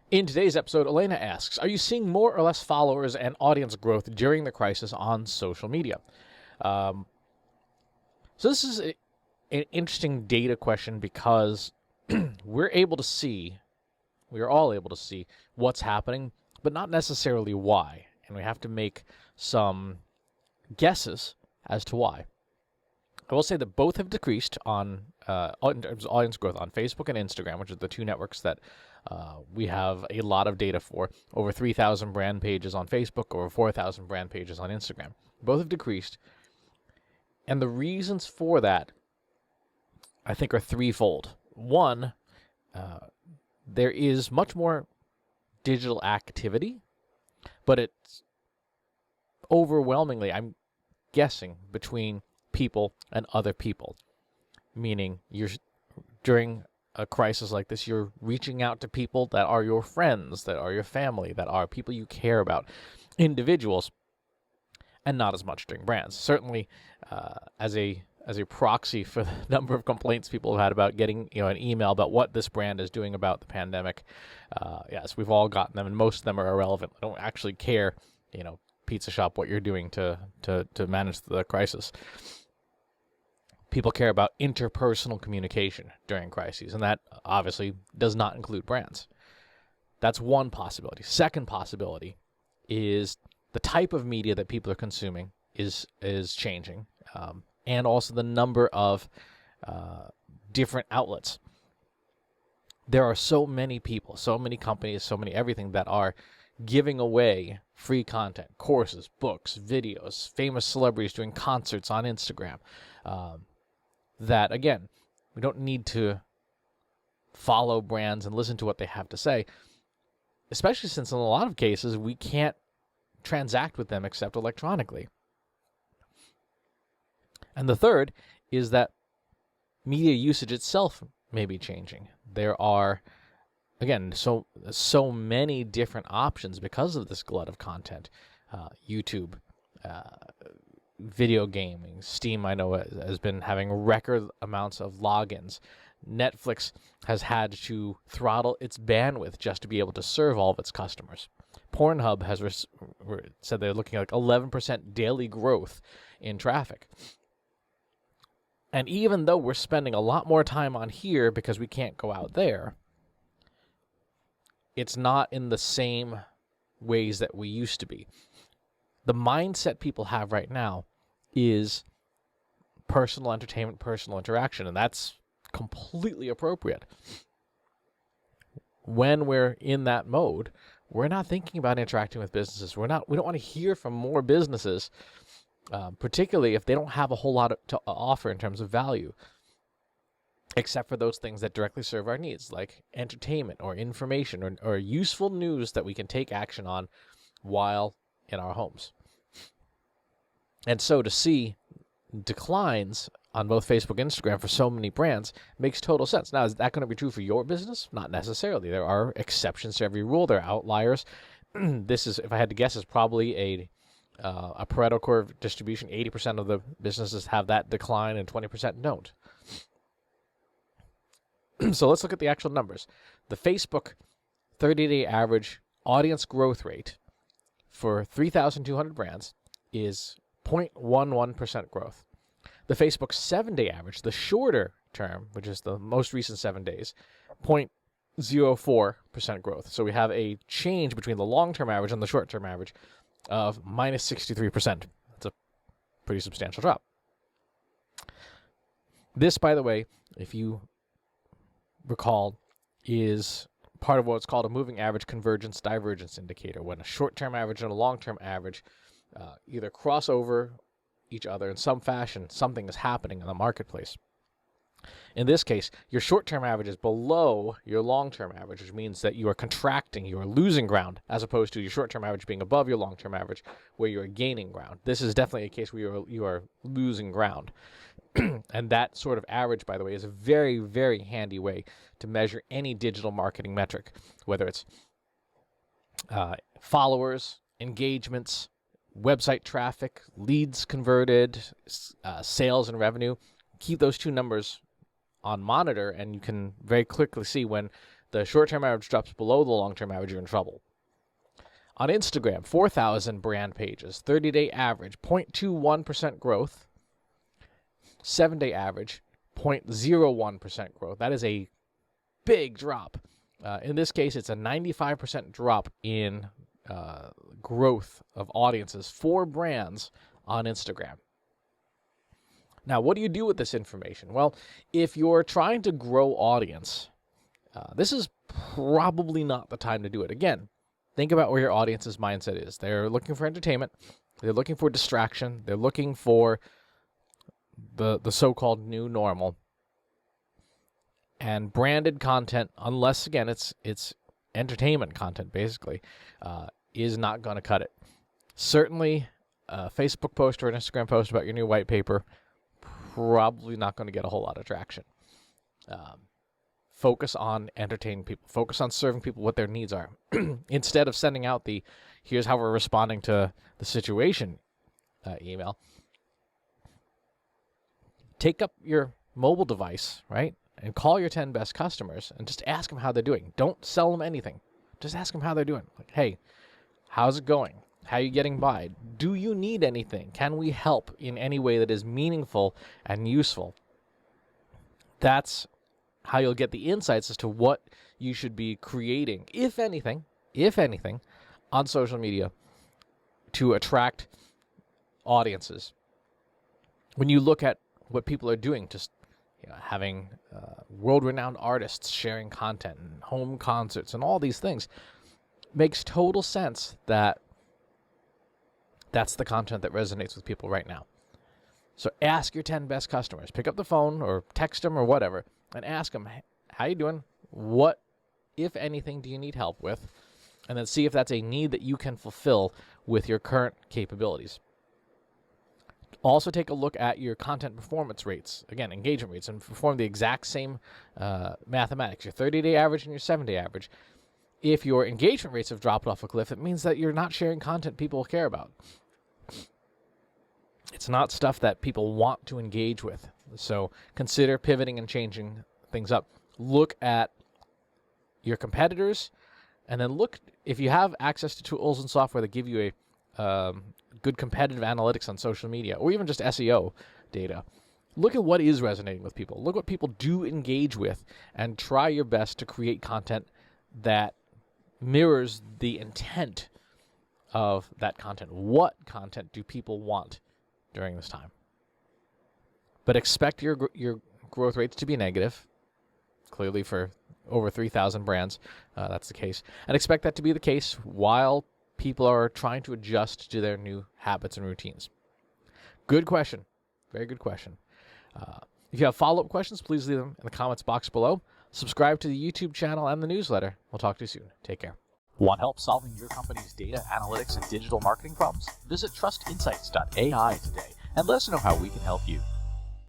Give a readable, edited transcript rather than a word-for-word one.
In today's episode, Elena asks, are you seeing more or less followers and audience growth during the crisis on social media? So this is an interesting data question because we are all able to see what's happening, but not necessarily why. And we have to make some guesses as to why. I will say that both have decreased in terms of audience growth on Facebook and Instagram, which are the two networks that we have a lot of data for. Over 3,000 brand pages on Facebook, over 4,000 brand pages on Instagram. Both have decreased. And the reasons for that, I think, are threefold. One, there is much more digital activity, but it's overwhelmingly, I'm guessing, between people and other people. Meaning, during a crisis like this, you're reaching out to people that are your friends, that are your family, that are people you care about, individuals, and not as much during brands. Certainly, as a proxy for the number of complaints people have had about getting an email about what this brand is doing about the pandemic. Yes, we've all gotten them, and most of them are irrelevant. I don't actually care, pizza shop, what you're doing to manage the crisis. People care about interpersonal communication during crises, and that obviously does not include brands. That's one possibility. Second possibility is the type of media that people are consuming is changing, and also the number of different outlets. There are so many people, so many companies, so many everything that are giving away free content, courses, books, videos, famous celebrities doing concerts on Instagram. That, again, we don't need to follow brands and listen to what they have to say, especially since in a lot of cases we can't transact with them except electronically. And the third is that media usage itself may be changing. There are, again, so many different options because of this glut of content. YouTube, video gaming, Steam, I know, has been having record amounts of logins. Netflix has had to throttle its bandwidth just to be able to serve all of its customers. Pornhub has said they're looking at like 11% daily growth in traffic. And even though we're spending a lot more time on here because we can't go out there, it's not in the same ways that we used to be. The mindset people have right now is personal entertainment, personal interaction, and that's completely appropriate. When we're in that mode, we're not thinking about interacting with businesses. We don't want to hear from more businesses, particularly if they don't have a whole lot to offer in terms of value, except for those things that directly serve our needs, like entertainment or information or useful news that we can take action on while in our homes. And so to see declines on both Facebook and Instagram for so many brands makes total sense. Now, is that going to be true for your business? Not necessarily. There are exceptions to every rule. There are outliers. This is, if I had to guess, is probably a Pareto curve distribution. 80% of the businesses have that decline and 20% don't. So let's look at the actual numbers. The Facebook 30-day average audience growth rate for 3,200 brands is 0.11% growth. The Facebook 7-day average, the shorter term, which is the most recent 7 days, 0.04% growth. So we have a change between the long-term average and the short-term average of minus 63%. That's a pretty substantial drop. This, by the way, if you recall, is part of what's called a moving average convergence divergence indicator, when a short-term average and a long-term average either cross over each other in some fashion. Something is happening in the marketplace. In this case, your short-term average is below your long-term average, which means that you are contracting, you are losing ground, as opposed to your short-term average being above your long-term average, where you are gaining ground. This is definitely a case where you are losing ground. And that sort of average, by the way, is a very, very handy way to measure any digital marketing metric, whether it's followers, engagements, website traffic, leads converted, sales and revenue. Keep those two numbers on monitor, and you can very quickly see when the short-term average drops below the long-term average, you're in trouble. On Instagram, 4,000 brand pages, 30-day average, 0.21% growth, 7-day average, 0.01% growth. That is a big drop. In this case, it's a 95% drop in growth of audiences for brands on Instagram. Now, what do you do with this information? Well, if you're trying to grow audience, this is probably not the time to do it. Again, think about where your audience's mindset is. They're looking for entertainment. They're looking for distraction. They're looking for the so-called new normal. And branded content, unless, again, it's entertainment content, basically, is not going to cut it. Certainly, a Facebook post or an Instagram post about your new white paper, probably not going to get a whole lot of traction. Focus on entertaining people. Focus on serving people what their needs are. Instead of sending out the, here's how we're responding to the situation email, take up your mobile device, right, and call your 10 best customers and just ask them how they're doing. Don't sell them anything. Just ask them how they're doing. Like, hey, how's it going? How are you getting by? Do you need anything? Can we help in any way that is meaningful and useful? That's how you'll get the insights as to what you should be creating, if anything, on social media to attract audiences. When you look at what people are doing, just having world-renowned artists sharing content and home concerts and all these things, makes total sense that that's the content that resonates with people right now. So ask your 10 best customers. Pick up the phone or text them or whatever and ask them, how you doing? What, if anything, do you need help with? And then see if that's a need that you can fulfill with your current capabilities. Also take a look at your content performance rates, again, engagement rates, and perform the exact same mathematics, your 30-day average and your 7-day average. If your engagement rates have dropped off a cliff, it means that you're not sharing content people care about. It's not stuff that people want to engage with. So consider pivoting and changing things up. Look at your competitors, and then look, if you have access to tools and software that give you a good competitive analytics on social media, or even just SEO data, look at what is resonating with people. Look what people do engage with, and try your best to create content that mirrors the intent of that content. What content do people want during this time? But expect your growth rates to be negative. Clearly, for over 3,000 brands, that's the case. And expect that to be the case while people are trying to adjust to their new habits and routines. Good question. Very good question. If you have follow-up questions, please leave them in the comments box below. Subscribe to the YouTube channel and the newsletter. We'll talk to you soon. Take care. Want help solving your company's data, analytics, and digital marketing problems? Visit trustinsights.ai today and let us know how we can help you.